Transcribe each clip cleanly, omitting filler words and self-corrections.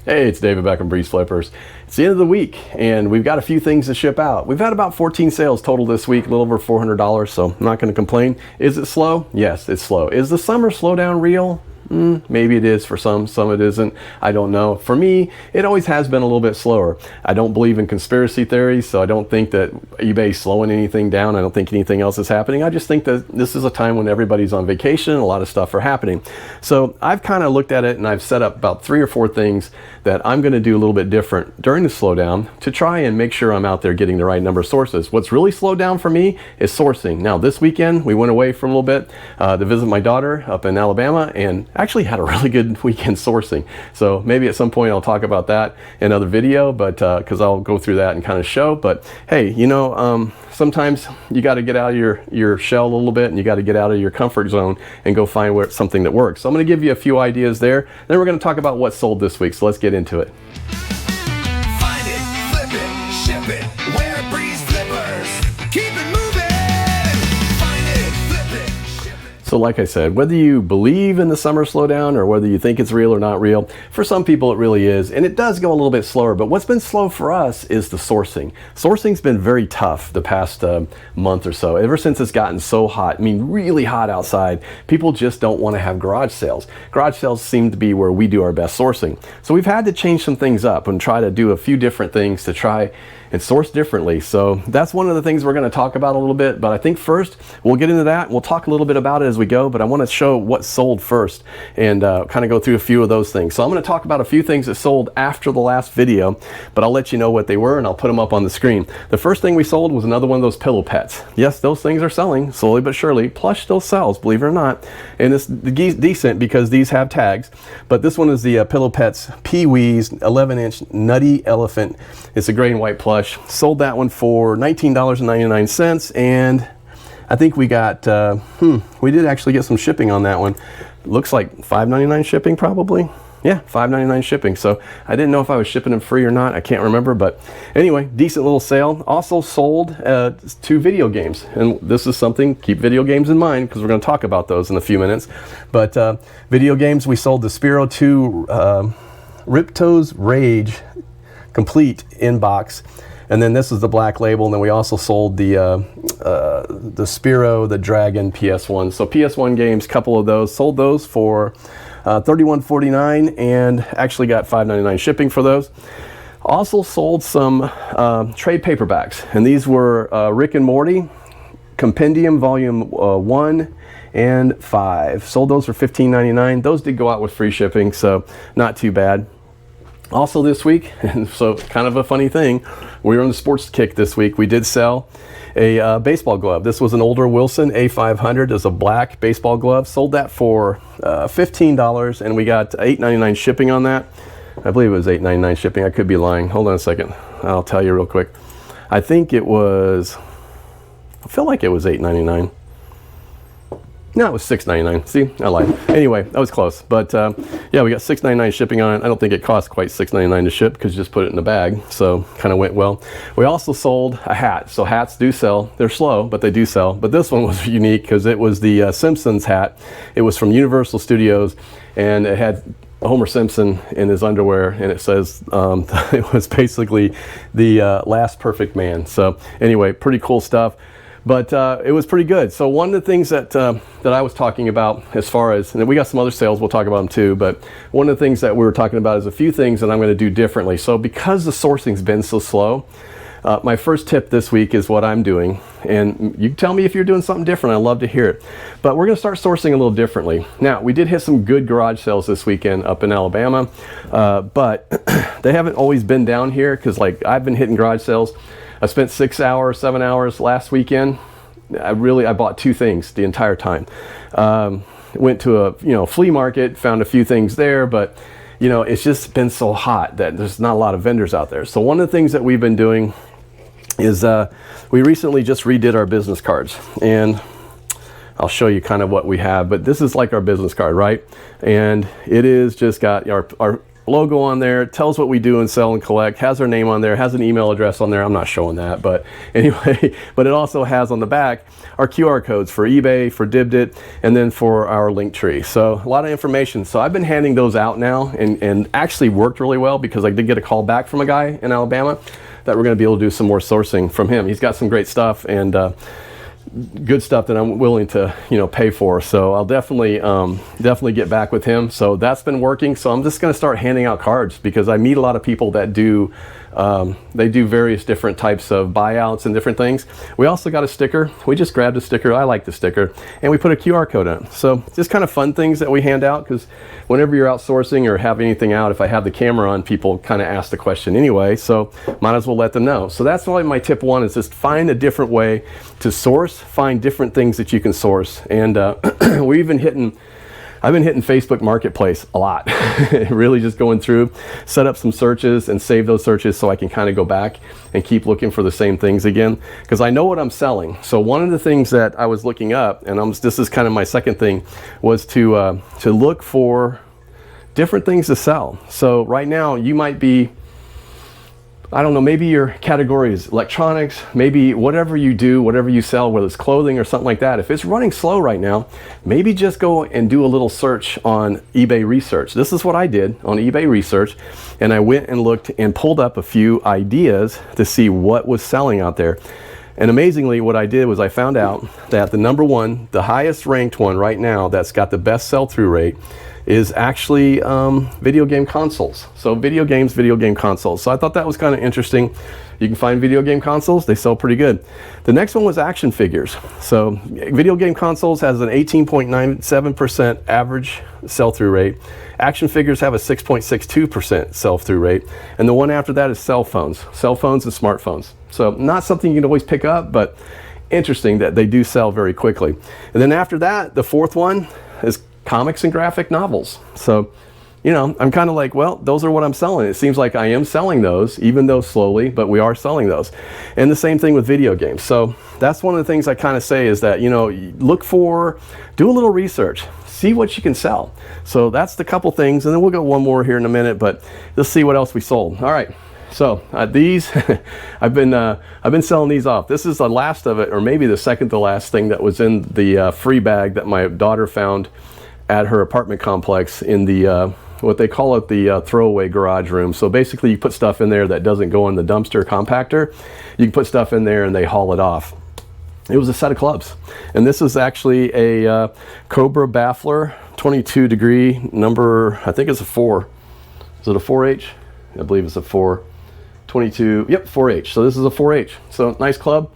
Hey, it's David back from BreezeFlippers. It's the end of the week, and we've got a few things to ship out. We've had about 14 sales total this week, a little over $400, so I'm not going to complain. Is it slow? Yes, it's slow. Is the summer slowdown real? Maybe it is for some it isn't. I don't know. For me, it always has been a little bit slower. I don't believe in conspiracy theories, so I don't think that eBay is slowing anything down. I don't think anything else is happening. I just think that this is a time when everybody's on vacation and a lot of stuff are happening. So I've kind of looked at it and I've set up about 3 or 4 things that I'm going to do a little bit different during the slowdown to try and make sure I'm out there getting the right number of sources. What's really slowed down for me is sourcing. Now this weekend we went away for a little bit to visit my daughter up in Alabama, and actually had a really good weekend sourcing. So maybe at some point I'll talk about that in another video, but because I'll go through that and kind of show. But hey, you know, sometimes you got to get out of your shell a little bit, and you got to get out of your comfort zone and go find something that works. So I'm going to give you a few ideas there. Then we're going to talk about what sold this week. So let's get into it. Find it, flip it, ship it. We're BreezeFlippers. Keep it moving. Find it, flip it, ship it. So like I said, whether you believe in the summer slowdown or whether you think it's real or not real, for some people it really is, and it does go a little bit slower. But what's been slow for us is the sourcing. Sourcing's been very tough the past month or so. Ever since it's gotten so hot, I mean really hot outside, people just don't want to have garage sales. Garage sales seem to be where we do our best sourcing. So we've had to change some things up and try to do a few different things to try and source differently. So that's one of the things we're going to talk about a little bit. But I think first we'll get into that. We'll talk a little bit about it as we go, but I want to show what sold first and kind of go through a few of those things. So I'm going to talk about a few things that sold after the last video, but I'll let you know what they were and I'll put them up on the screen. The first thing we sold was another one of those pillow pets. Yes, those things are selling slowly but surely. Plush still sells, believe it or not, and it's decent because these have tags. But this one is the Pillow Pets Pee-wee's 11-inch Nutty Elephant. It's a gray and white plush. Sold that one for $19.99, and I think we got we did actually get some shipping on that one. Looks like $5.99 shipping probably. Yeah, $5.99 shipping. So I didn't know if I was shipping them free or not. I can't remember, but anyway, decent little sale. Also sold 2 video games, and this is something, keep video games in mind because we're going to talk about those in a few minutes. But video games, we sold the Spyro 2 Ripto's Rage Complete in box. And then this is the black label, and then we also sold the Spyro the Dragon PS1. So PS1 games, couple of those, sold those for $31.49 and actually got $5.99 shipping for those. Also sold some trade paperbacks, and these were Rick and Morty Compendium Volume 1 and 5. Sold those for $15.99. Those did go out with free shipping, so not too bad. Also this week, and so kind of a funny thing, we were on the sports kick this week. We did sell a baseball glove. This was an older Wilson A500. It's a black baseball glove. Sold that for $15, and we got $8.99 shipping on that. I believe it was $8.99 shipping. I could be lying. Hold on a second. I'll tell you real quick. I think it was, I feel like it was $8.99. No, it was $6.99. See, I lied. Anyway, that was close. But yeah, we got $6.99 shipping on it. I don't think it cost quite $6.99 to ship because you just put it in the bag. So kind of went well. We also sold a hat. So hats do sell. They're slow, but they do sell. But this one was unique because it was the Simpsons hat. It was from Universal Studios, and it had Homer Simpson in his underwear, and it says it was basically the last perfect man. So anyway, pretty cool stuff. But it was pretty good. So one of the things that I was talking about, as far as, and we got some other sales, we'll talk about them too, but one of the things that we were talking about is a few things that I'm going to do differently. So because the sourcing's been so slow, my first tip this week is what I'm doing. And you can tell me if you're doing something different. I'd love to hear it. But we're going to start sourcing a little differently. Now, we did hit some good garage sales this weekend up in Alabama, but they haven't always been down here because, like, I've been hitting garage sales. I spent 6 hours, 7 hours last weekend. I bought 2 things the entire time. Went to a flea market, found a few things there, but it's just been so hot that there's not a lot of vendors out there. So one of the things that we've been doing is we recently just redid our business cards, and I'll show you kind of what we have. But this is like our business card, right? And it is just got our logo on there, tells what we do and sell and collect, has our name on there, has an email address on there. I'm not showing that, but anyway, but it also has on the back our QR codes for eBay, for Dibdit, and then for our link tree. So a lot of information. So I've been handing those out now, and actually worked really well, because I did get a call back from a guy in Alabama that we're going to be able to do some more sourcing from him. He's got some great stuff, and good stuff that I'm willing to, you know, pay for. So I'll definitely get back with him. So that's been working. So I'm just going to start handing out cards, because I meet a lot of people that do they do various different types of buyouts and different things. We also got a sticker. We just grabbed a sticker. I like the sticker, and we put a QR code on it. So just kind of fun things that we hand out, because whenever you're outsourcing or have anything out, if I have the camera on, people kind of ask the question anyway, so might as well let them know. So that's why my tip one is just find a different way to source, find different things that you can source. And I've been hitting Facebook Marketplace a lot. Really just going through, set up some searches and save those searches so I can kind of go back and keep looking for the same things again, because I know what I'm selling. So one of the things that I was looking up, and this is kind of my second thing, was to look for different things to sell. So right now you might be, I don't know, maybe your category is electronics, maybe whatever you do, whatever you sell, whether it's clothing or something like that. If it's running slow right now, maybe just go and do a little search on eBay research. This is what I did on eBay research, and I went and looked and pulled up a few ideas to see what was selling out there. And amazingly, what I did was I found out that the number one, the highest ranked one right now that's got the best sell-through rate is actually video game consoles. So video game consoles. So I thought that was kind of interesting. You can find video game consoles, they sell pretty good. The next one was action figures. So video game consoles has an 18.97% average sell-through rate. Action figures have a 6.62% sell-through rate. And the one after that is cell phones and smartphones. So not something you can always pick up, but interesting that they do sell very quickly. And then after that, the fourth one is comics and graphic novels. So, you know, I'm kind of like, well, those are what I'm selling. It seems like I am selling those, even though slowly, but we are selling those. And the same thing with video games. So that's one of the things I kind of say is that, you know, do a little research, see what you can sell. So that's the couple things, and then we'll go one more here in a minute, but let's see what else we sold. All right. So these, I've been selling these off. This is the last of it, or maybe the second to last thing that was in the free bag that my daughter found at her apartment complex in the what they call it, the throwaway garage room. So basically you put stuff in there that doesn't go in the dumpster compactor. You can put stuff in there and they haul it off. It was a set of clubs, and this is actually a Cobra Baffler 22 degree number, I think it's a 4. Is it a 4H? I believe it's a 422. Yep, 4H. So this is a 4H. So nice club,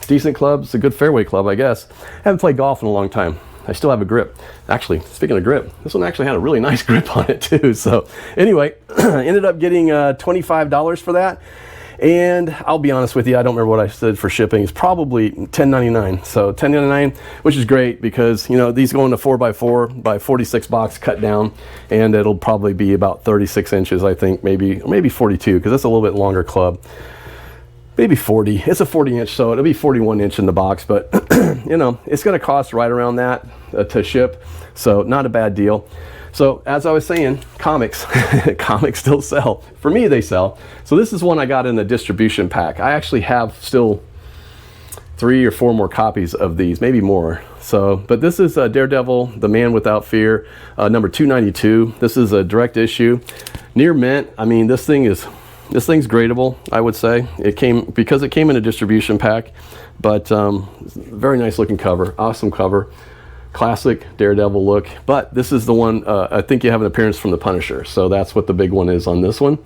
decent club. It's a good fairway club, I guess. I haven't played golf in a long time. I still have a grip. Actually, speaking of grip, this one actually had a really nice grip on it too. So anyway, ended up getting $25 for that. And I'll be honest with you, I don't remember what I said for shipping. It's probably $10.99. So $10.99, which is great because, you know, these go into 4x4 by 46 box cut down, and it'll probably be about 36 inches, I think, maybe 42, because it's a little bit longer club. Maybe 40. It's a 40 inch, so it'll be 41 inch in the box, but you know, it's going to cost right around that to ship, so not a bad deal. So as I was saying, comics still sell. For me, they sell. So this is one I got in the distribution pack. I actually have still 3 or 4 more copies of these, maybe more. So, but this is Daredevil, The Man Without Fear, number 292. This is a direct issue, near mint. I mean, this thing's gradable, I would say. It came in a distribution pack, but very nice looking cover, awesome cover, classic Daredevil look. But this is the one, I think you have an appearance from the Punisher, so that's what the big one is on this one.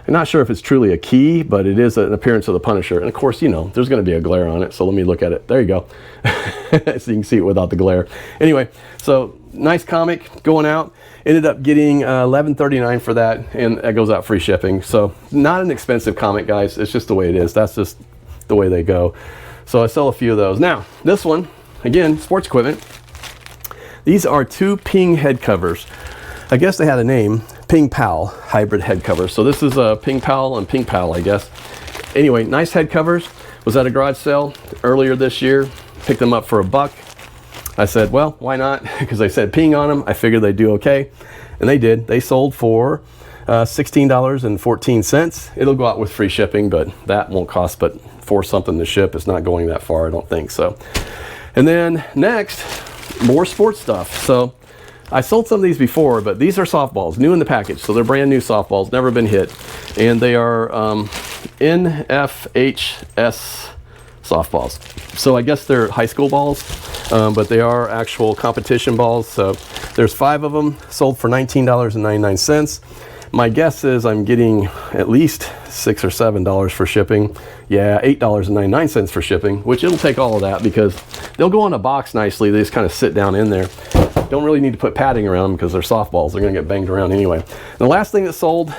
I'm not sure if it's truly a key, but it is an appearance of the Punisher. And of course, you know, there's going to be a glare on it, so let me look at it. There you go. So you can see it without the glare. Anyway, so nice comic going out. Ended up getting $11.39 for that, and it goes out free shipping. So not an expensive comic, guys. It's just the way it is. That's just the way they go. So I sell a few of those. Now, this one, again, sports equipment. These are 2 Ping head covers. I guess they had a name, Ping Pal hybrid head covers. So this is a Ping Pal and Ping Pal, I guess. Anyway, nice head covers. Was at a garage sale earlier this year. Picked them up for $1. I said, well, why not? Because I said ping on them. I figured they'd do okay. And they did. They sold for $16.14. It'll go out with free shipping, but that won't cost but $4 something to ship. It's not going that far, I don't think so. And then next, more sports stuff. So I sold some of these before, but these are softballs, new in the package. So they're brand new softballs, never been hit. And they are NFHS softballs. So I guess they're high school balls, but they are actual competition balls. So there's 5 of them, sold for $19.99. My guess is I'm getting at least $6 or $7 for shipping. Yeah, $8.99 for shipping, which it'll take all of that because they'll go in a box nicely. They just kind of sit down in there. Don't really need to put padding around them because they're softballs. They're going to get banged around anyway. And the last thing that sold,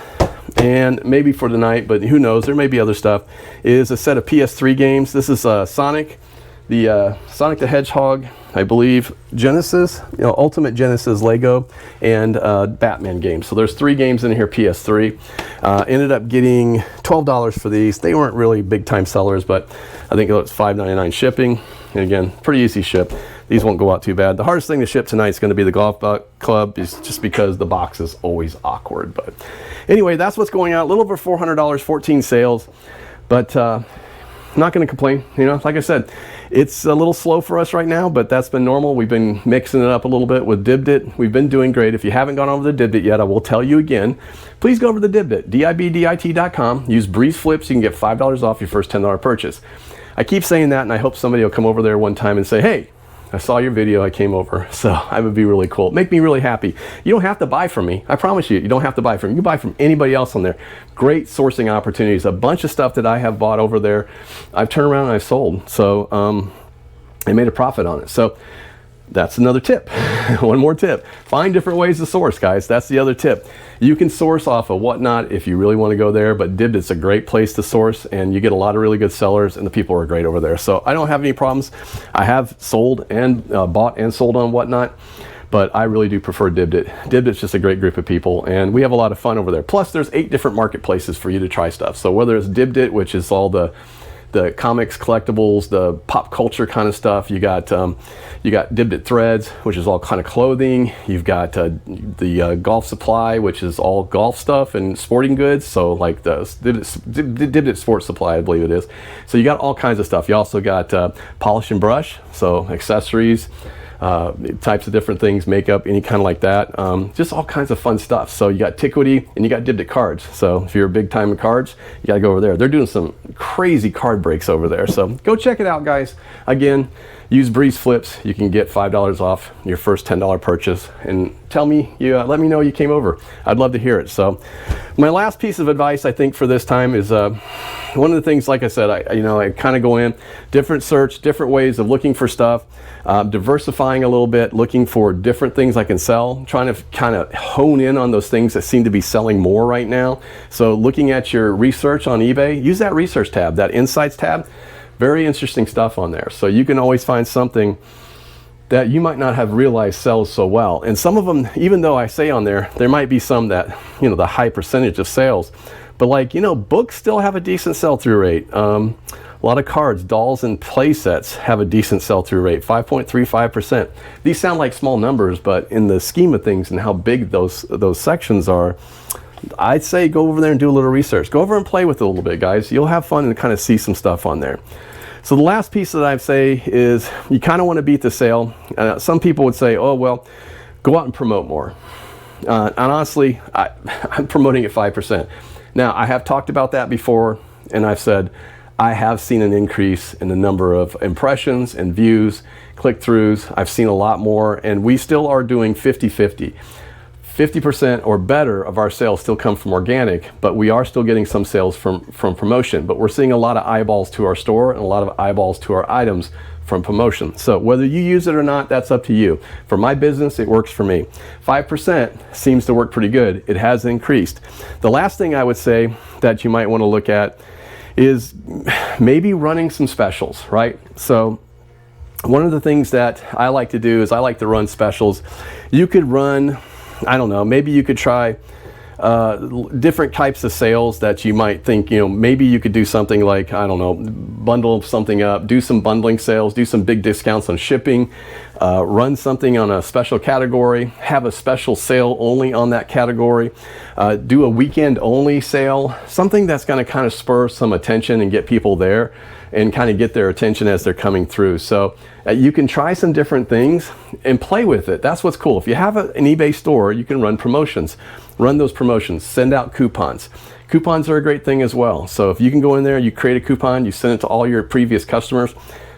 and maybe for tonight, but who knows, there may be other stuff, is a set of PS3 games. This is Sonic the Hedgehog, I believe, Genesis, Ultimate Genesis Lego, and Batman games. So there's 3 games in here, PS3. Ended up getting $12 for these. They weren't really big time sellers, but I think it was $5.99 shipping. And again, pretty easy ship. These won't go out too bad. The hardest thing to ship tonight is going to be the golf club, is just because the box is always awkward. But anyway, that's what's going out. A little over $400, 14 sales. But I'm not going to complain. Like I said, it's a little slow for us right now, but that's been normal. We've been mixing it up a little bit with Dibdit. We've been doing great. If you haven't gone over the Dibdit yet, I will tell you again. Please go over to the Dibdit, DIBDIT.com. Use BreezeFlips. You can get $5 off your first $10 purchase. I keep saying that, and I hope somebody will come over there one time and say, hey, I saw your video, I came over. So that would be really cool. Make me really happy. You don't have to buy from me. I promise you, you don't have to buy from me. You can buy from anybody else on there. Great sourcing opportunities. A bunch of stuff that I have bought over there, I've turned around and I've sold. So I made a profit on it. So that's another tip. One more tip. Find different ways to source, guys. That's the other tip. You can source off of Whatnot if you really want to go there, but Dibdit's a great place to source, and you get a lot of really good sellers, and the people are great over there. So I don't have any problems. I have sold and bought and sold on Whatnot, but I really do prefer Dibdit. Dibdit's just a great group of people, and we have a lot of fun over there. Plus, there's 8 different marketplaces for you to try stuff. So whether it's Dibdit, which is all the comics, collectibles, the pop culture kind of stuff. You got Dibdit Threads, which is all kind of clothing. You've got the Golf Supply, which is all golf stuff and sporting goods. So like the Dibdit Sports Supply, I believe it is. So you got all kinds of stuff. You also got Polish and Brush, so accessories, types of different things, makeup, any kind of like that. Just all kinds of fun stuff. So you got Tiquity and you got Dibdit cards. So if you're a big time in cards, you got to go over there. They're doing some crazy card breaks over there. So go check it out, guys. Again, use BreezeFlips. You can get $5 off your first $10 purchase. And tell me, let me know you came over. I'd love to hear it. So my last piece of advice, I think, for this time is one of the things, like I said, I kind of go in, different search, different ways of looking for stuff, diversifying a little bit, looking for different things I can sell, trying to kind of hone in on those things that seem to be selling more right now. So looking at your research on eBay, use that research tab, that insights tab. Very interesting stuff on there. So you can always find something that you might not have realized sells so well. And some of them, even though I say on there might be some that, the high percentage of sales, but like, books still have a decent sell-through rate. A lot of cards, dolls, and play sets have a decent sell-through rate, 5.35%. These sound like small numbers, but in the scheme of things and how big those sections are, I'd say go over there and do a little research. Go over and play with it a little bit, guys. You'll have fun and kind of see some stuff on there. So the last piece that I'd say is you kind of want to beat the sale. Some people would say, oh, well, go out and promote more. And honestly, I'm promoting at 5%. Now, I have talked about that before, and I've said I have seen an increase in the number of impressions and views, click-throughs. I've seen a lot more, and we still are doing 50-50. 50% or better of our sales still come from organic, but we are still getting some sales from promotion. But we're seeing a lot of eyeballs to our store and a lot of eyeballs to our items from promotion. So whether you use it or not, that's up to you. For my business, it works for me. 5% seems to work pretty good. It has increased. The last thing I would say that you might want to look at is maybe running some specials, right? So one of the things that I like to do is I like to run specials. You could run, I don't know, maybe you could try different types of sales that you might think, maybe you could do something like, I don't know, bundle something up, do some bundling sales, do some big discounts on shipping, run something on a special category, have a special sale only on that category, do a weekend only sale, something that's going to kind of spur some attention and get people there and kind of get their attention as they're coming through. So you can try some different things and play with it. That's what's cool. If you have an eBay store, you can run promotions. Run those promotions, send out coupons. Coupons are a great thing as well. So if you can go in there, you create a coupon, you send it to all your previous customers.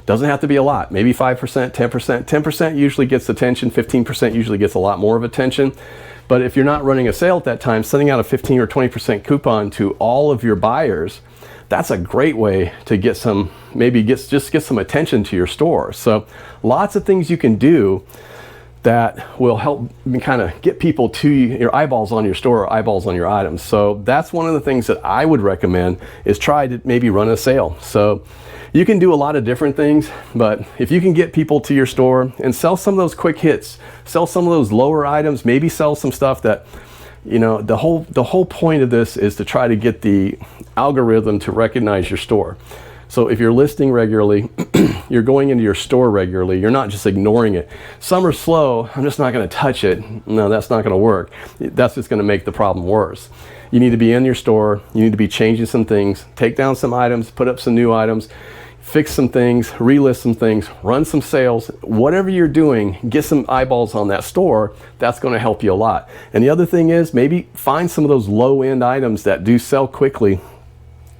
Doesn't have to be a lot, maybe 5%, 10%. 10% usually gets attention, 15% usually gets a lot more of attention. But if you're not running a sale at that time, sending out a 15 or 20% coupon to all of your buyers, that's a great way to get some, just get some attention to your store. So lots of things you can do that will help kind of get people to your eyeballs on your store or eyeballs on your items. So that's one of the things that I would recommend, is try to maybe run a sale. So you can do a lot of different things, but if you can get people to your store and sell some of those quick hits, sell some of those lower items, maybe sell some stuff that, the whole point of this is to try to get the algorithm to recognize your store. So if you're listing regularly, you're going into your store regularly, you're not just ignoring it. Some are slow, I'm just not going to touch it. No, that's not going to work. That's just going to make the problem worse. You need to be in your store, you need to be changing some things, take down some items, put up some new items, fix some things, relist some things, run some sales. Whatever you're doing, get some eyeballs on that store. That's going to help you a lot. And the other thing is, maybe find some of those low-end items that do sell quickly.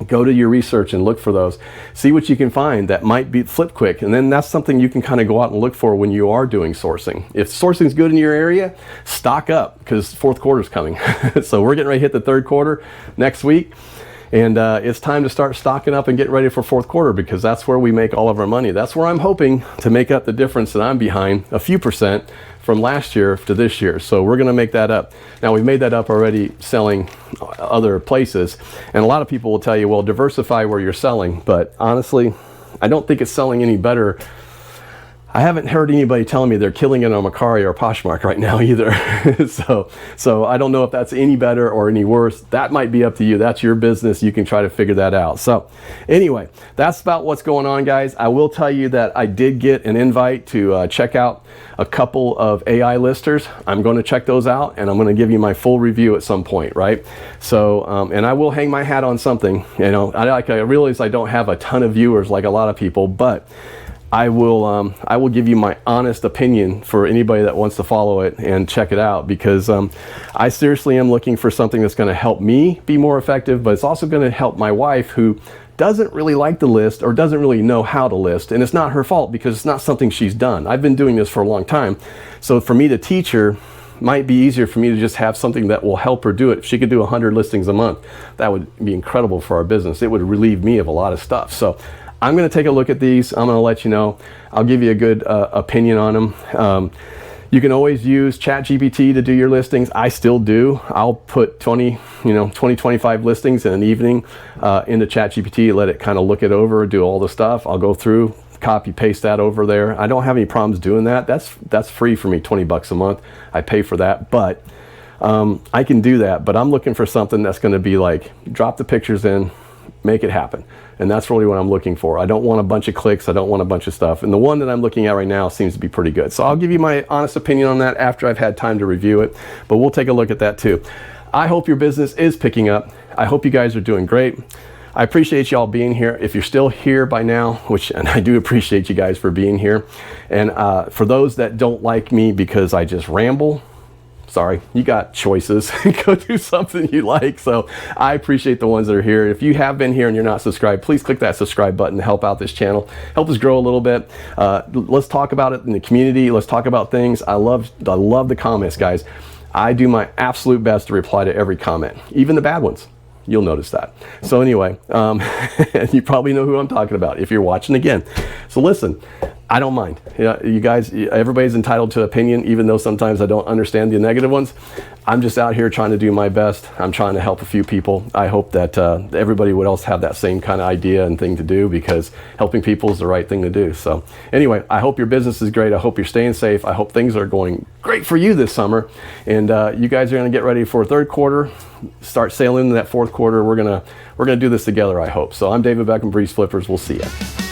Go to your research and look for those. See what you can find that might be flip quick. And then that's something you can kind of go out and look for when you are doing sourcing. If sourcing is good in your area, stock up, because fourth quarter is coming. So we're getting ready to hit the third quarter next week. And it's time to start stocking up and get ready for fourth quarter, because that's where we make all of our money. That's where I'm hoping to make up the difference that I'm behind, a few percent from last year to this year. So we're going to make that up. Now, we've made that up already selling other places. And a lot of people will tell you, well, diversify where you're selling. But honestly, I don't think it's selling any better. I haven't heard anybody telling me they're killing it on Mercari or Poshmark right now either. so I don't know if that's any better or any worse. That might be up to you. That's your business. You can try to figure that out. So anyway, that's about what's going on, guys. I will tell you that I did get an invite to check out a couple of AI listers. I'm going to check those out, and I'm going to give you my full review at some point, right? So, and I will hang my hat on something. I realize I don't have a ton of viewers like a lot of people, but I will give you my honest opinion for anybody that wants to follow it and check it out, because I seriously am looking for something that's going to help me be more effective, but it's also going to help my wife, who doesn't really like to list or doesn't really know how to list. And it's not her fault, because it's not something she's done. I've been doing this for a long time. So for me to teach her might be easier for me to just have something that will help her do it. If she could do 100 listings a month, that would be incredible for our business. It would relieve me of a lot of stuff. So I'm going to take a look at these. I'm going to let you know. I'll give you a good opinion on them. You can always use ChatGPT to do your listings. I still do. I'll put 20, 25 listings in an evening into ChatGPT, let it kind of look it over, do all the stuff. I'll go through, copy, paste that over there. I don't have any problems doing that. That's free for me, 20 bucks a month. I pay for that, but I can do that. But I'm looking for something that's going to be like, drop the pictures in, make it happen. And that's really what I'm looking for. I don't want a bunch of clicks. I don't want a bunch of stuff. And the one that I'm looking at right now seems to be pretty good. So I'll give you my honest opinion on that after I've had time to review it. But we'll take a look at that too. I hope your business is picking up. I hope you guys are doing great. I appreciate y'all being here. If you're still here by now, and I do appreciate you guys for being here. And for those that don't like me because I just ramble, sorry, you got choices. Go do something you like. So I appreciate the ones that are here. If you have been here and you're not subscribed, please click that subscribe button to help out this channel. Help us grow a little bit. Let's talk about it in the community. Let's talk about things. I love the comments, guys. I do my absolute best to reply to every comment, even the bad ones. You'll notice that. So anyway, you probably know who I'm talking about if you're watching again. So listen, I don't mind. You guys, everybody's entitled to opinion, even though sometimes I don't understand the negative ones. I'm just out here trying to do my best. I'm trying to help a few people. I hope that everybody would else have that same kind of idea and thing to do, because helping people is the right thing to do. So anyway, I hope your business is great. I hope you're staying safe. I hope things are going great for you this summer. And you guys are going to get ready for third quarter, start sailing into that fourth quarter. We're gonna do this together, I hope. So I'm David Beckham, BreezeFlippers. We'll see you.